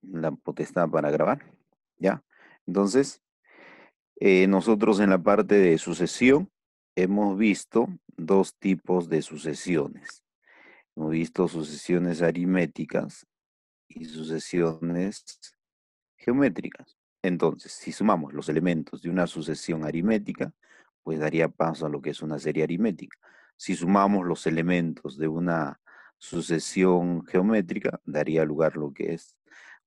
la potestad para grabar. ¿Ya? Entonces, nosotros en la parte de sucesión hemos visto dos tipos de sucesiones. Hemos visto sucesiones aritméticas y sucesiones geométricas. Entonces, si sumamos los elementos de una sucesión aritmética, pues daría paso a lo que es una serie aritmética. Si sumamos los elementos de una sucesión geométrica, daría lugar a lo que es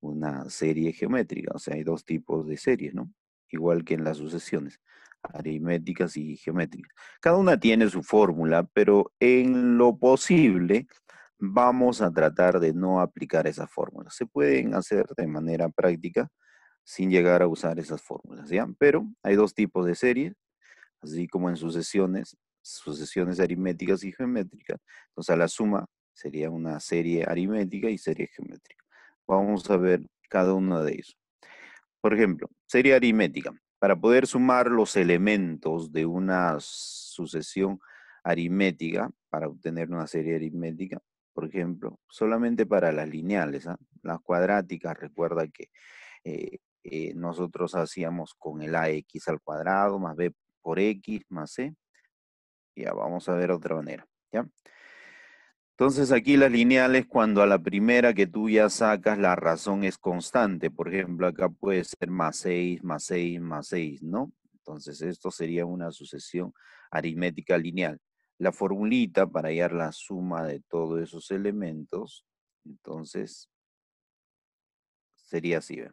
una serie geométrica. O sea, hay dos tipos de series, ¿no? Igual que en las sucesiones aritméticas y geométricas. Cada una tiene su fórmula, pero en lo posible vamos a tratar de no aplicar esas fórmulas. Se pueden hacer de manera práctica sin llegar a usar esas fórmulas, ¿ya? Pero hay dos tipos de series, así como en sucesiones, sucesiones aritméticas y geométricas. Entonces, a la suma sería una serie aritmética y serie geométrica. Vamos a ver cada uno de ellos. Por ejemplo, serie aritmética. Para poder sumar los elementos de una sucesión aritmética, para obtener una serie aritmética, por ejemplo, solamente para las lineales, ¿ah? Las cuadráticas, recuerda que nosotros hacíamos con el ax al cuadrado más b por x más c. Ya vamos a ver otra manera, ¿ya? Entonces aquí las lineales, cuando a la primera que tú ya sacas, la razón es constante. Por ejemplo, acá puede ser más 6, más 6, más 6, ¿no? Entonces esto sería una sucesión aritmética lineal. La formulita para hallar la suma de todos esos elementos, entonces sería así, ¿ve?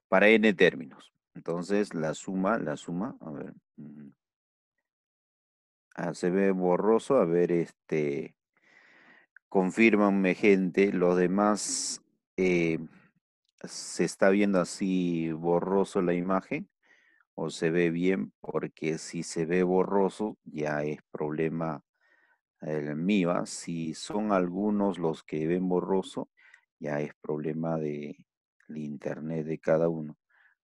Para n términos. Entonces a ver, se ve borroso, a ver, confírmanme gente, los demás, eh, ¿se está viendo así borroso la imagen o se ve bien? Porque si se ve borroso ya es problema el mío, ¿ah? Si son algunos los que ven borroso, ya es problema de internet de cada uno.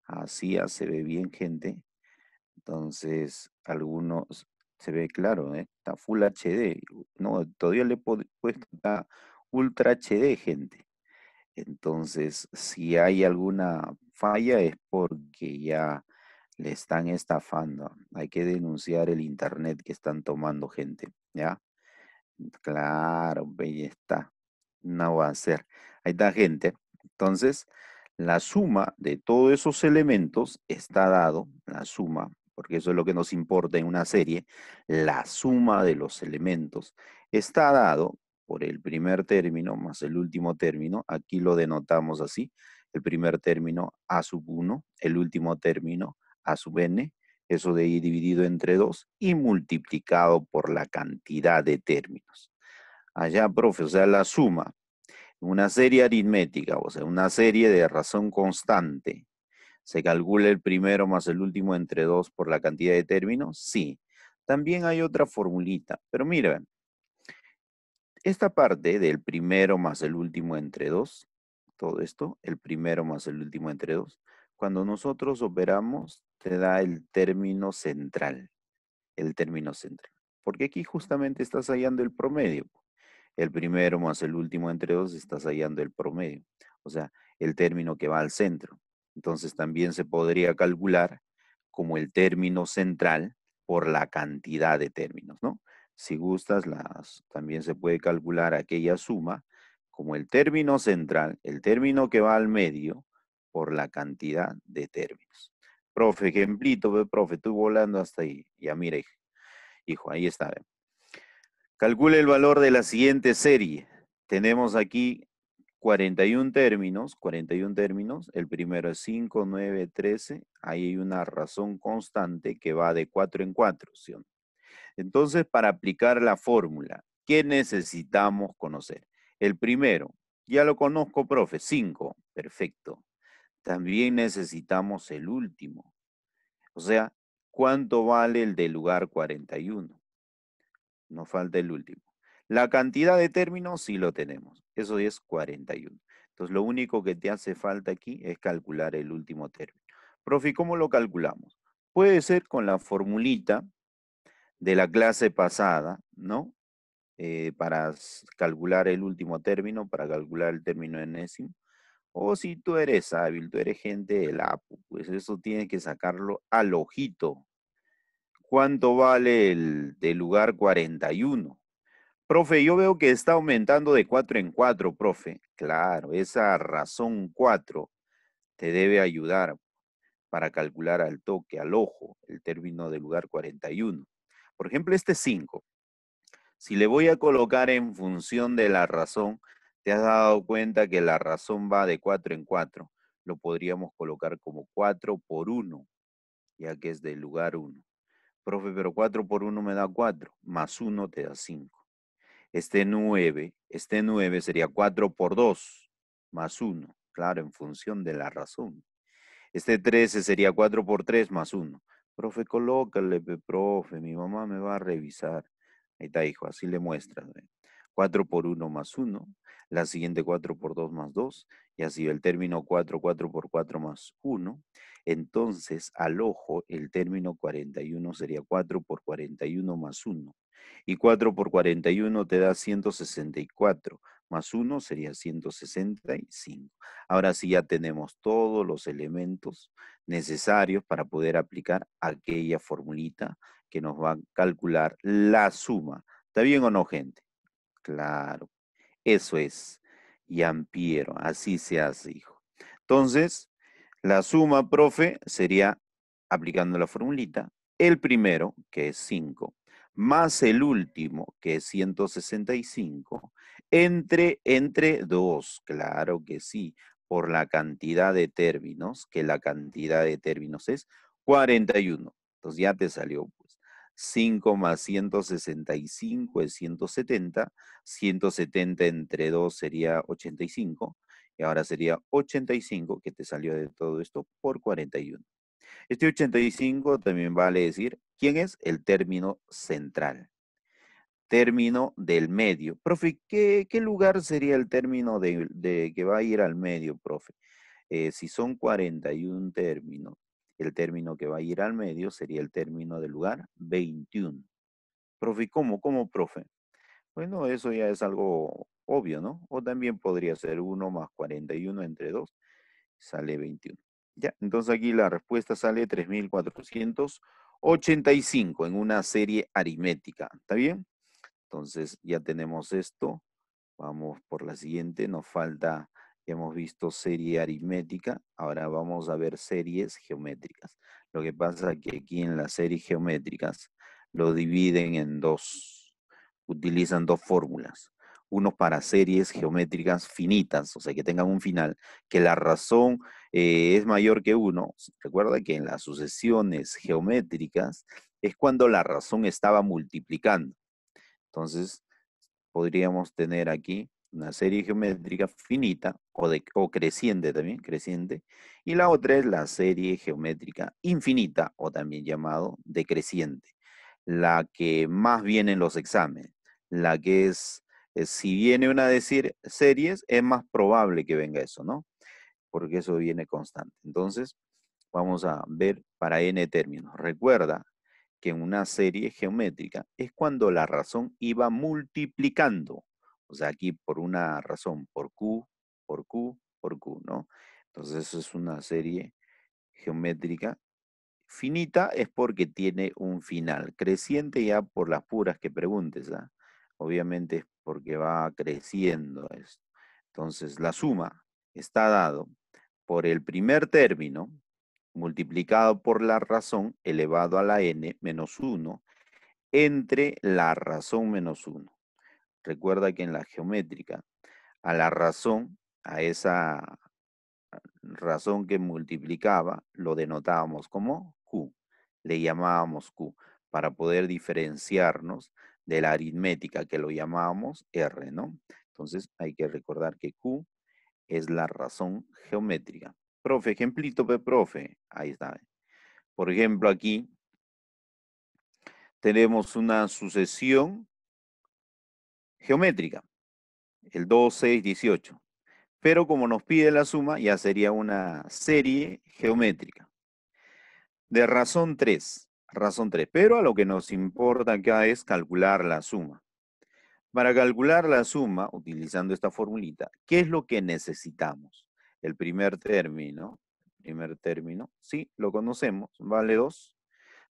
Así ya se ve bien, gente. Entonces, algunos se ve claro, ¿eh? Está Full HD. No, todavía le he puesto está Ultra HD, gente. Entonces, si hay alguna falla es porque ya le están estafando. Hay que denunciar el internet que están tomando, gente, ¿ya? Claro, ahí está. No va a ser. Ahí está, gente. Entonces, la suma de todos esos elementos está dado, la suma, porque eso es lo que nos importa en una serie, la suma de los elementos está dado por el primer término más el último término. Aquí lo denotamos así. El primer término a sub 1, el último término a sub n, eso de i dividido entre 2 y multiplicado por la cantidad de términos. Allá, profe, o sea, la suma, una serie aritmética, o sea, una serie de razón constante. ¿Se calcula el primero más el último entre 2 por la cantidad de términos? Sí. También hay otra formulita, pero miren, esta parte del primero más el último entre 2, todo esto, el primero más el último entre 2, cuando nosotros operamos, te da el término central, el término central. Porque aquí justamente estás hallando el promedio. El primero más el último entre 2 estás hallando el promedio. O sea, el término que va al centro. Entonces también se podría calcular como el término central por la cantidad de términos, ¿no? Si gustas, también se puede calcular aquella suma como el término central, el término que va al medio, por la cantidad de términos. Profe, ejemplito, profe, estoy volando hasta ahí. Ya mira, hijo, ahí está. Calcule el valor de la siguiente serie. Tenemos aquí 41 términos, 41 términos. El primero es 5, 9, 13. Ahí hay una razón constante que va de 4 en 4, ¿sí? Entonces, para aplicar la fórmula, ¿qué necesitamos conocer? El primero, ya lo conozco, profe, 5. Perfecto. También necesitamos el último. O sea, ¿cuánto vale el del lugar 41? Nos falta el último. La cantidad de términos sí lo tenemos. Eso es 41. Entonces, lo único que te hace falta aquí es calcular el último término. Profe, ¿cómo lo calculamos? Puede ser con la formulita de la clase pasada, ¿no? Para calcular el último término, para calcular el término enésimo. O si tú eres hábil, tú eres gente del APU, pues eso tienes que sacarlo al ojito. ¿Cuánto vale el del lugar 41? Profe, yo veo que está aumentando de 4 en 4, profe. Claro, esa razón 4 te debe ayudar para calcular al toque, al ojo, el término del lugar 41. Por ejemplo, este 5. Si le voy a colocar en función de la razón, te has dado cuenta que la razón va de 4 en 4. Lo podríamos colocar como 4 por 1, ya que es del lugar 1. Profe, pero 4 por 1 me da 4, más 1 te da 5. Este nueve sería 4 por 2, más 1. Claro, en función de la razón. Este 13 sería 4 por 3 más 1. Profe, colócale, profe, mi mamá me va a revisar. Ahí está, hijo, así le muestras. 4 por 1 más 1. La siguiente 4 por 2 más 2. Y así el término 4, 4 por 4 más 1. Entonces, al ojo, el término 41 sería 4 por 41 más 1. Y 4 por 41 te da 164. Más 1 sería 165. Ahora sí ya tenemos todos los elementos necesarios para poder aplicar aquella formulita que nos va a calcular la suma. ¿Está bien o no, gente? Claro, eso es. Y ampiero, así se hace, hijo. Entonces, la suma, profe, sería, aplicando la formulita, el primero, que es 5, más el último, que es 165, entre 2, claro que sí, por la cantidad de términos, que la cantidad de términos es 41. Entonces ya te salió, pues, 5 más 165 es 170, 170 entre 2 sería 85, y ahora sería 85 que te salió de todo esto por 41. Este 85 también vale decir, ¿quién es? El término central. Término del medio. Profe, ¿qué lugar sería el término de que va a ir al medio, profe? Si son 41 términos, el término que va a ir al medio sería el término del lugar 21. Profe, ¿cómo, profe? Bueno, eso ya es algo obvio, ¿no? O también podría ser 1 más 41 entre 2, sale 21. Ya, entonces aquí la respuesta sale 3485 en una serie aritmética. ¿Está bien? Entonces ya tenemos esto. Vamos por la siguiente. Nos falta, ya hemos visto serie aritmética. Ahora vamos a ver series geométricas. Lo que pasa es que aquí en las series geométricas lo dividen en dos. Utilizan dos fórmulas. Uno para series geométricas finitas, o sea, que tengan un final, que la razón es mayor que uno. Recuerda que en las sucesiones geométricas es cuando la razón estaba multiplicando. Entonces, podríamos tener aquí una serie geométrica finita o creciente también, creciente, y la otra es la serie geométrica infinita o también llamado decreciente, la que más viene en los exámenes, la que si viene una de series, es más probable que venga eso, ¿no? Porque eso viene constante. Entonces, vamos a ver para n términos. Recuerda que en una serie geométrica es cuando la razón iba multiplicando. O sea, aquí por una razón, por Q, por Q, por Q, ¿no? Entonces eso es una serie geométrica. Finita es porque tiene un final. Creciente ya por las puras que preguntes, ¿ah? Obviamente es porque va creciendo esto. Entonces la suma está dado por el primer término multiplicado por la razón elevado a la n menos 1 entre la razón menos 1. Recuerda que en la geométrica, a la razón, a esa razón que multiplicaba, lo denotábamos como Q. Le llamábamos Q para poder diferenciarnos de la aritmética que lo llamábamos R, ¿no? Entonces hay que recordar que Q es la razón geométrica. Profe, ejemplito, profe. Ahí está. Por ejemplo, aquí tenemos una sucesión geométrica, el 2, 6, 18. Pero como nos pide la suma, ya sería una serie geométrica. De razón 3, razón 3. Pero a lo que nos importa acá es calcular la suma. Para calcular la suma, utilizando esta formulita, ¿qué es lo que necesitamos? el primer término. Primer término, sí, lo conocemos, vale 2.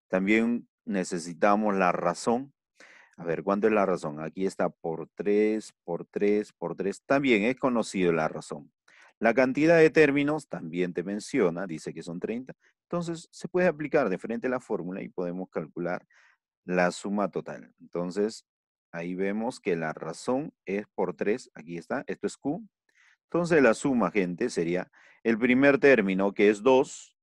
También necesitamos la razón. A ver, ¿cuánto es la razón? Aquí está por 3, por 3, por 3. También es conocido la razón. La cantidad de términos también te menciona, dice que son 30. Entonces, se puede aplicar de frente a la fórmula y podemos calcular la suma total. Entonces, ahí vemos que la razón es por 3. Aquí está, esto es Q. Entonces, la suma, gente, sería el primer término, que es 2,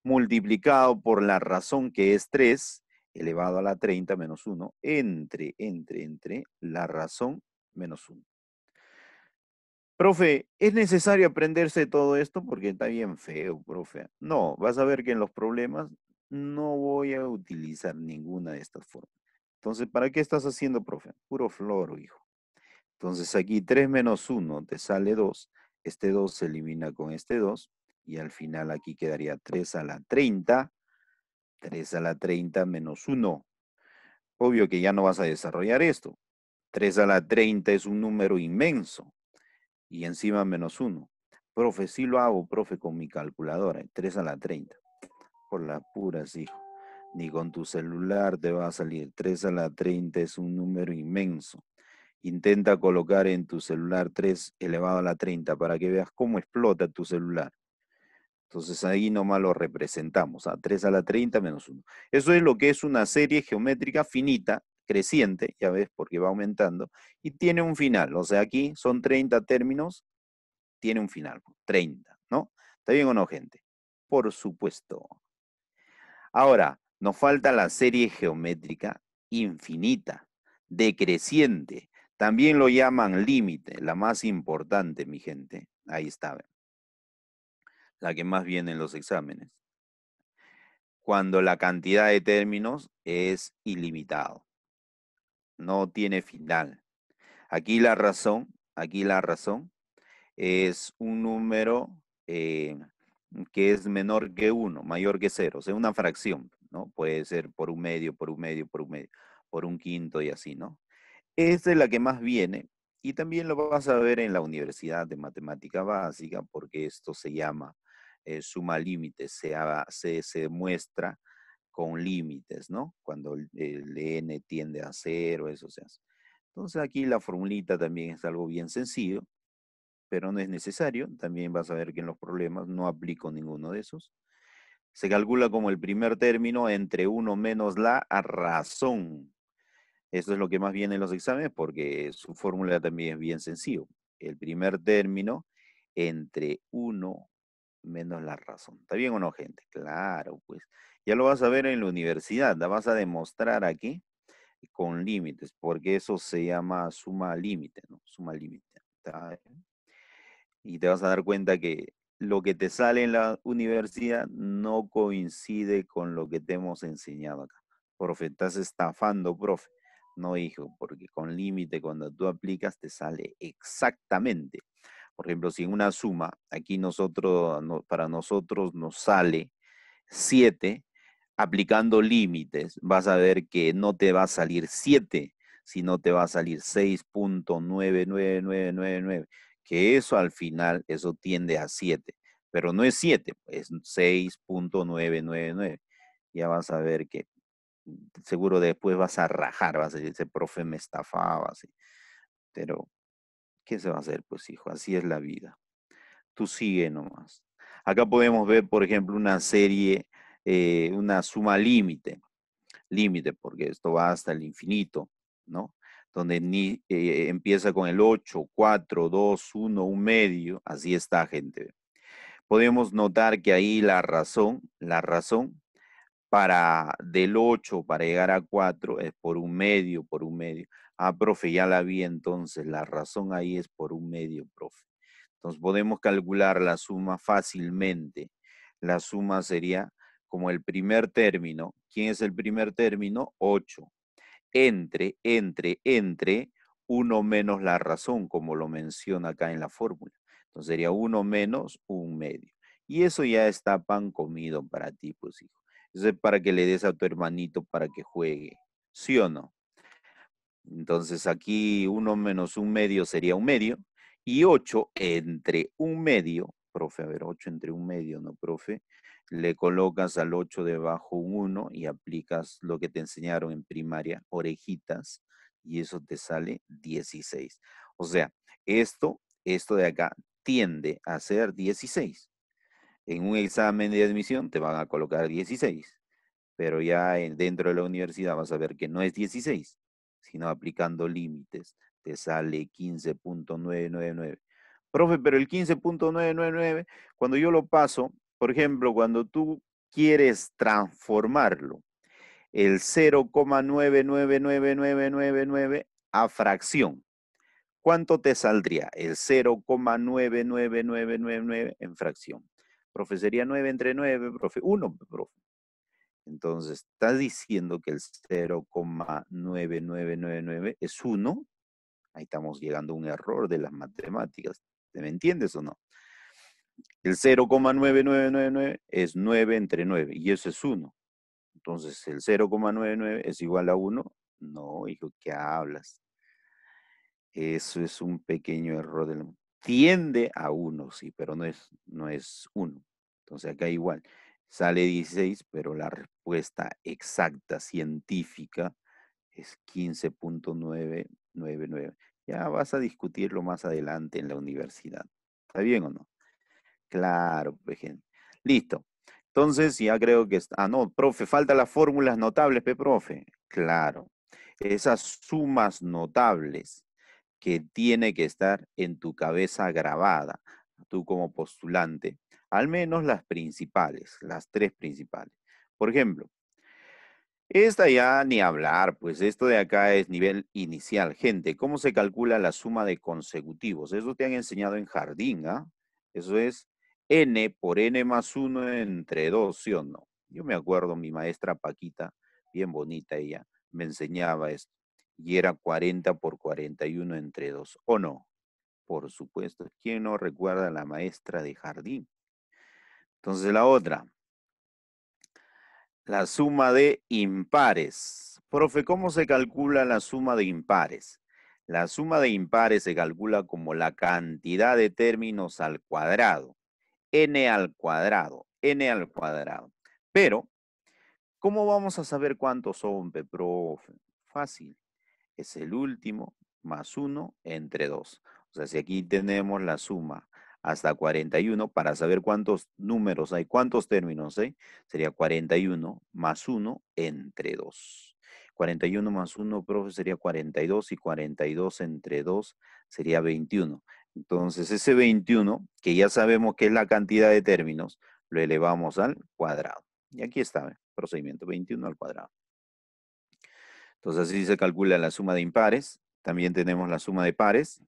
multiplicado por la razón, que es 3, elevado a la 30 menos 1, entre la razón menos 1. Profe, ¿es necesario aprenderse todo esto? Porque está bien feo, profe. No, vas a ver que en los problemas no voy a utilizar ninguna de estas formas. Entonces, ¿para qué estás haciendo, profe? Puro floro, hijo. Entonces aquí 3 menos 1 te sale 2. Este 2 se elimina con este 2. Y al final aquí quedaría 3 a la 30. 3 a la 30 menos 1. Obvio que ya no vas a desarrollar esto. 3 a la 30 es un número inmenso. Y encima menos 1. Profe, sí lo hago, profe, con mi calculadora. 3 a la 30. Por las puras, hijo. Ni con tu celular te va a salir. 3 a la 30 es un número inmenso. Intenta colocar en tu celular 3 elevado a la 30 para que veas cómo explota tu celular. Entonces ahí nomás lo representamos, a 3 a la 30 menos 1. Eso es lo que es una serie geométrica finita, creciente, ya ves, porque va aumentando, y tiene un final. O sea, aquí son 30 términos, tiene un final, 30, ¿no? ¿Está bien o no, gente? Por supuesto. Ahora, nos falta la serie geométrica infinita, decreciente. También lo llaman límite, la más importante, mi gente. Ahí está, la que más viene en los exámenes. Cuando la cantidad de términos es ilimitado, no tiene final. Aquí la razón es un número que es menor que 1, mayor que 0, o sea, una fracción, ¿no? Puede ser por un medio, por un medio, por un medio, por un quinto y así, ¿no? Esta es la que más viene y también lo vas a ver en la Universidad de Matemática Básica porque esto se llama suma límites, se demuestra con límites, ¿no? Cuando el n tiende a 0, eso se hace. Entonces aquí la formulita también es algo bien sencillo, pero no es necesario. También vas a ver que en los problemas no aplico ninguno de esos. Se calcula como el primer término entre 1 menos la razón. Esto es lo que más viene en los exámenes porque su fórmula también es bien sencillo. El primer término entre 1 menos la razón. ¿Está bien o no, gente? Claro, pues. Ya lo vas a ver en la universidad. La vas a demostrar aquí con límites, porque eso se llama suma límite, ¿no? Suma límite. ¿Está bien? Y te vas a dar cuenta que lo que te sale en la universidad no coincide con lo que te hemos enseñado acá. Profe, estás estafando, profe. No, hijo, porque con límite cuando tú aplicas te sale exactamente. Por ejemplo, si en una suma, aquí para nosotros nos sale 7, aplicando límites, vas a ver que no te va a salir 7, sino te va a salir 6.99999, que eso al final, eso tiende a 7, pero no es 7, es 6.999. Ya vas a ver que seguro después vas a rajar, vas a decir, ese profe me estafaba, así. Pero, ¿qué se va a hacer? Pues hijo, así es la vida. Tú sigue nomás. Acá podemos ver, por ejemplo, una serie, una suma límite, porque esto va hasta el infinito, ¿no? Donde empieza con el 8, 4, 2, 1, un medio, así está, gente. Podemos notar que ahí la razón para del 8 para llegar a 4 es por un medio, por un medio. Ah, profe, ya la vi entonces, la razón ahí es por un medio, profe. Entonces podemos calcular la suma fácilmente. La suma sería como el primer término. ¿Quién es el primer término? 8. Entre 1 menos la razón, como lo menciona acá en la fórmula. Entonces sería 1 menos un medio. Y eso ya está pan comido para ti, pues hijo. Eso es para que le des a tu hermanito para que juegue. ¿Sí o no? Entonces aquí 1 menos un medio sería un medio. Y 8 entre un medio profe, a ver, 8 entre un medio, ¿no, profe? Le colocas al 8 debajo un 1 y aplicas lo que te enseñaron en primaria, orejitas, y eso te sale 16. O sea, esto de acá tiende a ser 16. En un examen de admisión te van a colocar 16, pero ya dentro de la universidad vas a ver que no es 16, sino aplicando límites. Te sale 15.999. Profe, pero el 15.999, cuando yo lo paso, por ejemplo, cuando tú quieres transformarlo, el 0,999999 a fracción, ¿cuánto te saldría el 0,99999 en fracción? Profe, sería 9 entre 9, profe, 1, profe. Entonces, ¿estás diciendo que el 0,9999 es 1? Ahí estamos llegando a un error de las matemáticas. ¿Me entiendes o no? El 0,9999 es 9 entre 9 y eso es 1. Entonces, el 0,99 es igual a 1. No, hijo, ¿qué hablas? Eso es un pequeño error. Tiende a 1, sí, pero no es 1. Entonces, acá igual. Sale 16, pero la respuesta exacta científica es 15.999. Ya vas a discutirlo más adelante en la universidad. ¿Está bien o no? Claro, pues, gente. Listo. Entonces, ya creo que está. Ah, no, profe, faltan las fórmulas notables, profe. Claro. Esas sumas notables que tiene que estar en tu cabeza grabada, tú como postulante, al menos las principales, las tres principales. Por ejemplo, esta ya ni hablar, pues esto de acá es nivel inicial. Gente, ¿cómo se calcula la suma de consecutivos? Eso te han enseñado en jardín, ¿ah? Eso es n por n más 1 entre 2, ¿sí o no? Yo me acuerdo, mi maestra Paquita, bien bonita ella, me enseñaba esto. Y era 40 por 41 entre 2, ¿o no? Por supuesto. ¿Quién no recuerda a la maestra de jardín? Entonces la otra. La suma de impares. Profe, ¿cómo se calcula la suma de impares? La suma de impares se calcula como la cantidad de términos al cuadrado. N al cuadrado. N al cuadrado. Pero, ¿cómo vamos a saber cuántos son, profe? Fácil. Es el último más 1 entre 2. O sea, si aquí tenemos la suma hasta 41, para saber cuántos números hay, cuántos términos hay, sería 41 más 1 entre 2. 41 más 1, profe, sería 42 y 42 entre 2 sería 21. Entonces, ese 21, que ya sabemos que es la cantidad de términos, lo elevamos al cuadrado. Y aquí está el procedimiento, 21 al cuadrado. Entonces así se calcula la suma de impares. También tenemos la suma de pares.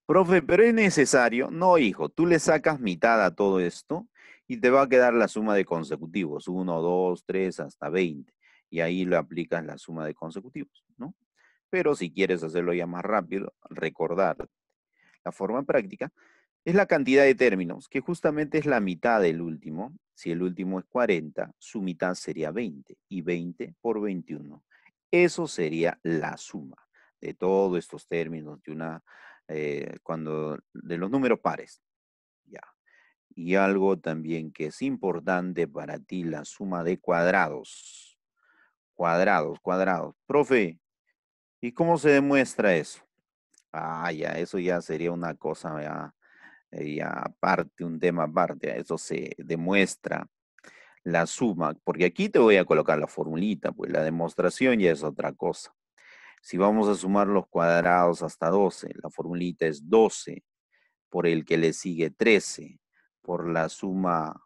Profe, ¿pero es necesario? No, hijo, tú le sacas mitad a todo esto y te va a quedar la suma de consecutivos. 1, 2, 3, hasta 20. Y ahí le aplicas la suma de consecutivos, ¿no? Pero si quieres hacerlo ya más rápido, recordar la forma práctica, es la cantidad de términos, que justamente es la mitad del último. Si el último es 40, su mitad sería 20, y 20 por 21. Eso sería la suma de todos estos términos de los números pares. Ya. Y algo también que es importante para ti, la suma de cuadrados. Cuadrados, cuadrados. Profe, ¿y cómo se demuestra eso? Ah, ya, eso ya sería una cosa, ya aparte, un tema aparte, eso se demuestra la suma, porque aquí te voy a colocar la formulita, pues la demostración ya es otra cosa. Si vamos a sumar los cuadrados hasta 12, la formulita es 12 por el que le sigue 13, por la suma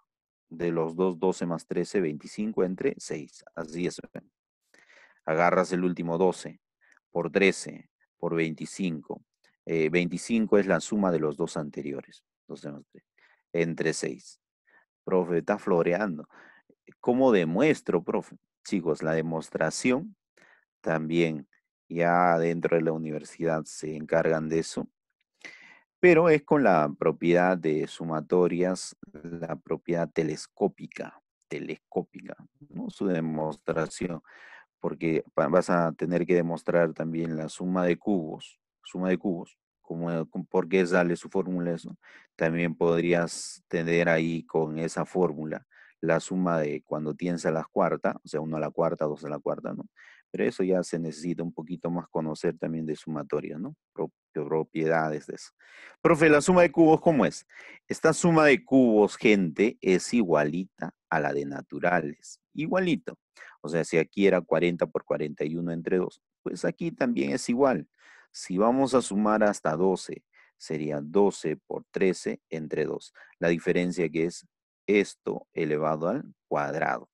de los dos, 12 más 13, 25 entre 6. Así es. Agarras el último 12 por 13 por 25. 25 es la suma de los dos anteriores. 12 más 3, entre 6. Profe, está floreando. ¿Cómo demuestro, profe? Chicos, la demostración también ya dentro de la universidad se encargan de eso, pero es con la propiedad de sumatorias, la propiedad telescópica, ¿no? Su demostración, porque vas a tener que demostrar también la suma de cubos, ¿Por qué sale su fórmula eso? También podrías tener ahí con esa fórmula la suma de cuando tienes a la cuarta, o sea, 1 a la cuarta, 2 a la cuarta, ¿no? Pero eso ya se necesita un poquito más conocer también de sumatoria, ¿no? Propiedades de eso. Profe, la suma de cubos, ¿cómo es? Esta suma de cubos, gente, es igualita a la de naturales. Igualito. O sea, si aquí era 40 por 41 entre 2, pues aquí también es igual. Si vamos a sumar hasta 12, sería 12 por 13 entre 2. La diferencia que es esto elevado al cuadrado.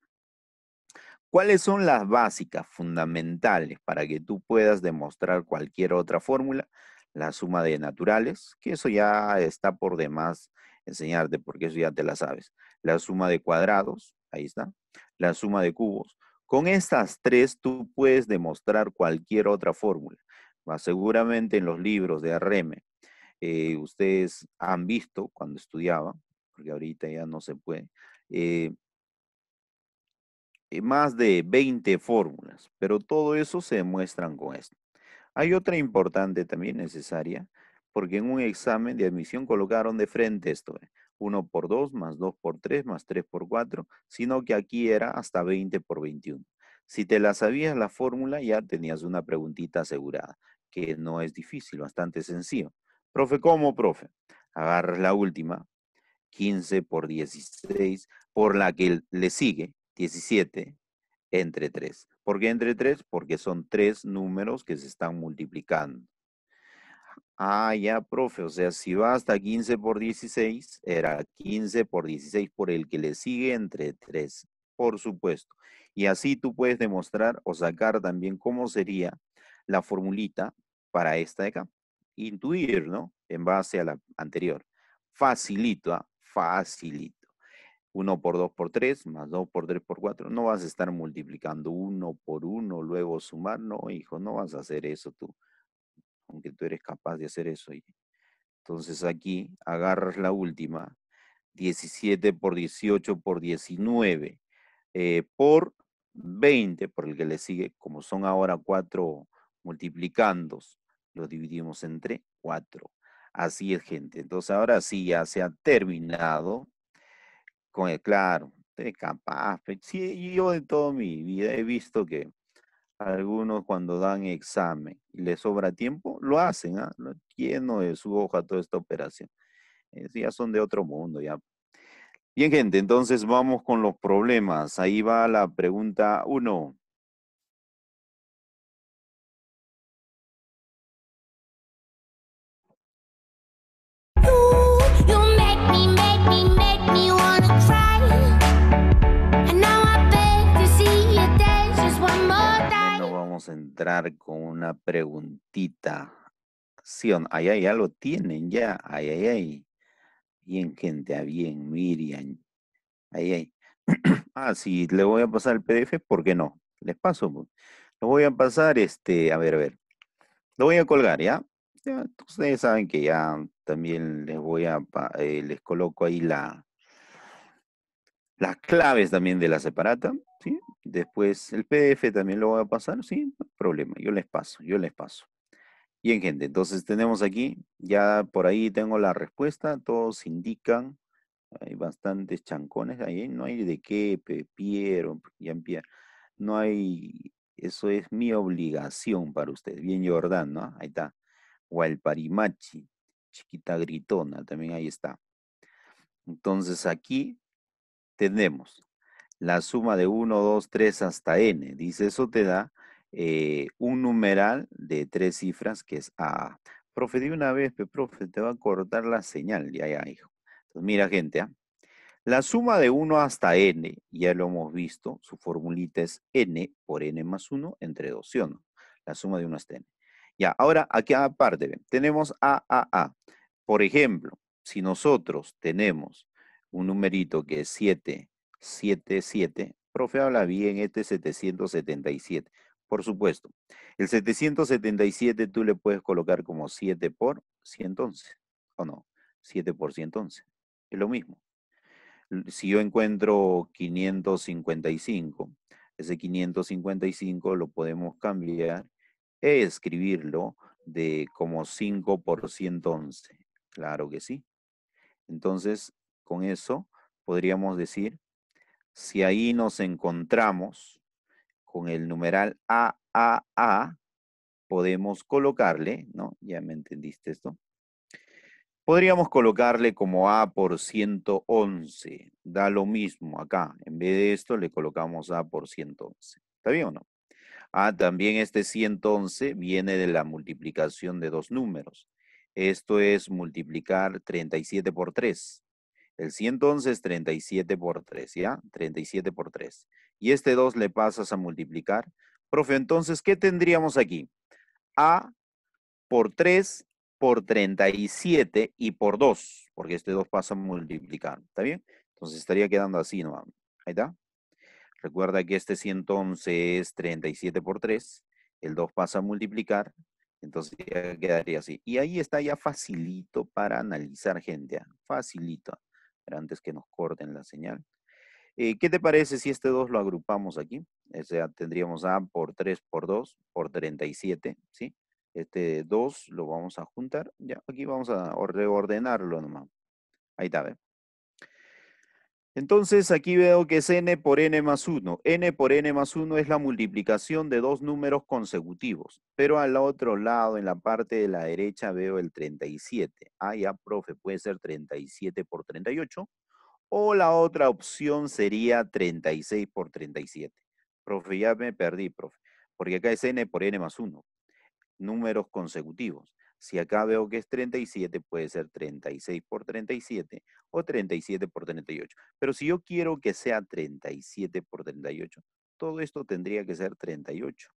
¿Cuáles son las básicas, fundamentales, para que tú puedas demostrar cualquier otra fórmula? La suma de naturales, que eso ya está por demás enseñarte, porque eso ya te la sabes. La suma de cuadrados, ahí está. La suma de cubos. Con estas tres tú puedes demostrar cualquier otra fórmula. Seguramente en los libros de RM, ustedes han visto cuando estudiaban, porque ahorita ya no se puede, eh, más de 20 fórmulas, pero todo eso se demuestran con esto. Hay otra importante también necesaria, porque en un examen de admisión colocaron de frente esto, 1 por 2 más 2 por 3 más 3 por 4, sino que aquí era hasta 20 por 21. Si te la sabías la fórmula, ya tenías una preguntita asegurada, que no es difícil, bastante sencillo. Profe, ¿cómo, profe? Agarras la última, 15 por 16, por la que le sigue, 17, entre 3. ¿Por qué entre 3? Porque son tres números que se están multiplicando. Ah, ya, profe, o sea, si va hasta 15 por 16, era 15 por 16 por el que le sigue entre 3, por supuesto. Y así tú puedes demostrar o sacar también cómo sería la formulita para esta de acá. Intuir, ¿no? En base a la anterior. Facilito, ¿ah? Facilito. 1 por 2 por 3, más 2 por 3 por 4. No vas a estar multiplicando 1 por 1, luego sumar. No, hijo, no vas a hacer eso tú, aunque tú eres capaz de hacer eso. Entonces aquí agarras la última, 17 por 18 por 19, por 20, por el que le sigue, como son ahora 4 multiplicandos, los dividimos entre 4. Así es, gente. Entonces ahora sí ya se ha terminado con el, claro, de capaz. Sí, yo de toda mi vida he visto que algunos cuando dan examen y les sobra tiempo, lo hacen, ¿ah? Lleno de su hoja toda esta operación. Ya son de otro mundo, ya. Bien, gente, entonces vamos con los problemas. Ahí va la pregunta 1. Primero vamos a entrar con una preguntita. Sí, ahí, ahí, ya lo tienen, ya. Ay, ay, ay. Bien, gente, bien, Miriam. Ahí, ahí. Ah, sí, le voy a pasar el PDF, ¿por qué no? Les paso, pues. Lo voy a pasar, a ver, a ver. Lo voy a colgar, ¿ya? Ya, ustedes saben que ya también les voy a, les coloco ahí las claves también de la separata, ¿sí? Después el PDF también lo voy a pasar, ¿sí? No hay problema, yo les paso, yo les paso. Bien, gente, entonces tenemos aquí, ya por ahí tengo la respuesta, todos indican, hay bastantes chancones ahí, no hay de qué, Piero, Jean-Pierre, no hay, eso es mi obligación para ustedes. Bien, Jordán, ¿no? Ahí está. Hualparimachi, chiquita gritona, también ahí está. Entonces aquí tenemos la suma de 1, 2, 3 hasta n. Dice, eso te da un numeral de 3 cifras que es A. Profe, de una vez, profe, te va a cortar la señal. Ya, ya, hijo. Entonces, mira, gente, ¿ah? La suma de 1 hasta n, ya lo hemos visto, su formulita es n por n más 1 entre 2, ¿sí o no? La suma de 1 hasta n. Ya, ahora aquí aparte, ven, tenemos A. Por ejemplo, si nosotros tenemos un numerito que es 7, profe, habla bien, este es 777. Por supuesto, el 777 tú le puedes colocar como 7 por 111, ¿o no? 7 por 111, es lo mismo. Si yo encuentro 555, ese 555 lo podemos cambiar e escribirlo de como 5 por 111. Claro que sí. Entonces, con eso podríamos decir, si ahí nos encontramos con el numeral AAA, podemos colocarle, ¿no? Ya me entendiste esto. Podríamos colocarle como A por 111. Da lo mismo acá. En vez de esto le colocamos A por 111. ¿Está bien o no? Ah, también este 111 viene de la multiplicación de dos números. Esto es multiplicar 37 por 3. El 111 es 37 por 3, ¿ya? 37 por 3. Y este 2 le pasas a multiplicar. Profe, entonces, ¿qué tendríamos aquí? A por 3 por 37 y por 2, porque este 2 pasa a multiplicar. ¿Está bien? Entonces estaría quedando así, ¿no? Ahí está. Recuerda que este 111 es 37 por 3, el 2 pasa a multiplicar, entonces ya quedaría así. Y ahí está ya facilito para analizar, gente, ¿ah? Facilito. Pero antes que nos corten la señal. ¿Qué te parece si este 2 lo agrupamos aquí? O sea, tendríamos A por 3 por 2 por 37, ¿sí? Este 2 lo vamos a juntar. Ya, aquí vamos a reordenarlo nomás. Ahí está, ¿ve? Entonces aquí veo que es n por n más 1. N por n más 1 es la multiplicación de dos números consecutivos. Pero al otro lado, en la parte de la derecha, veo el 37. Ah, ya, profe, puede ser 37 por 38. O la otra opción sería 36 por 37. Profe, ya me perdí, profe. Porque acá es n por n más 1. Números consecutivos. Si acá veo que es 37, puede ser 36 por 37 o 37 por 38. Pero si yo quiero que sea 37 por 38, todo esto tendría que ser 38.